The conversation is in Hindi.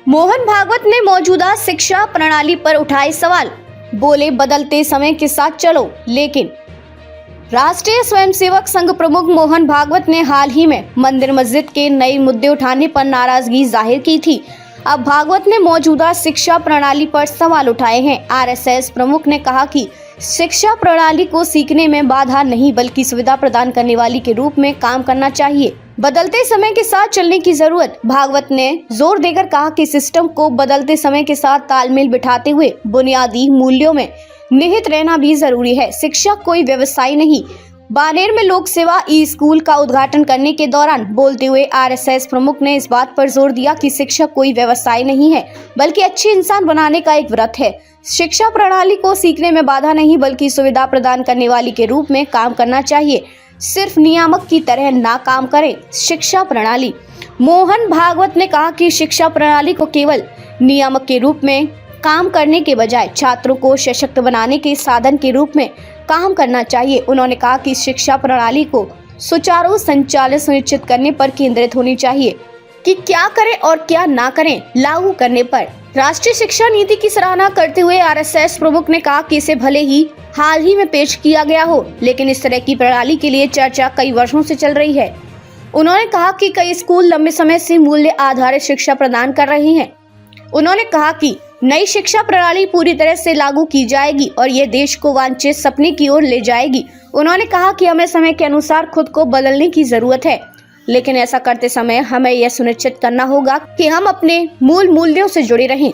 मोहन भागवत ने मौजूदा शिक्षा प्रणाली पर उठाए सवाल। बोले, बदलते समय के साथ चलो। लेकिन राष्ट्रीय स्वयंसेवक संघ प्रमुख मोहन भागवत ने हाल ही में मंदिर मस्जिद के नए मुद्दे उठाने पर नाराजगी जाहिर की थी। अब भागवत ने मौजूदा शिक्षा प्रणाली पर सवाल उठाए हैं। आरएसएस प्रमुख ने कहा कि शिक्षा प्रणाली को सीखने में बाधा नहीं बल्कि सुविधा प्रदान करने वाली के रूप में काम करना चाहिए। बदलते समय के साथ चलने की जरूरत। भागवत ने जोर देकर कहा कि सिस्टम को बदलते समय के साथ तालमेल बिठाते हुए बुनियादी मूल्यों में निहित रहना भी जरूरी है। शिक्षा कोई व्यवसाय नहीं। बानेर में लोक सेवा ई स्कूल का उद्घाटन करने के दौरान बोलते हुए आरएसएस प्रमुख ने इस बात पर जोर दिया कि शिक्षा कोई व्यवसाय नहीं है बल्कि अच्छे इंसान बनाने का एक व्रत है। शिक्षा प्रणाली को सीखने में बाधा नहीं बल्कि सुविधा प्रदान करने वाली के रूप में काम करना चाहिए। सिर्फ नियामक की तरह ना काम करे शिक्षा प्रणाली। मोहन भागवत ने कहा कि शिक्षा प्रणाली को केवल नियामक के रूप में काम करने के बजाय छात्रों को सशक्त बनाने के साधन के रूप में काम करना चाहिए। उन्होंने कहा कि शिक्षा प्रणाली को सुचारू संचालन सुनिश्चित करने पर केंद्रित होनी चाहिए कि क्या करें और क्या ना करें। लागू करने पर राष्ट्रीय शिक्षा नीति की सराहना करते हुए आरएसएस प्रमुख ने कहा कि इसे भले ही हाल ही में पेश किया गया हो, लेकिन इस तरह की प्रणाली के लिए चर्चा कई वर्षों से चल रही है। उन्होंने कहा कि कई स्कूल लंबे समय से मूल्य आधारित शिक्षा प्रदान कर रहे हैं। उन्होंने कहा कि नई शिक्षा प्रणाली पूरी तरह से लागू की जाएगी और ये देश को वांछित सपने की ओर ले जाएगी। उन्होंने कहा कि हमें समय के अनुसार खुद को बदलने की जरूरत है, लेकिन ऐसा करते समय हमें यह सुनिश्चित करना होगा कि हम अपने मूल मूल्यों से जुड़े रहें।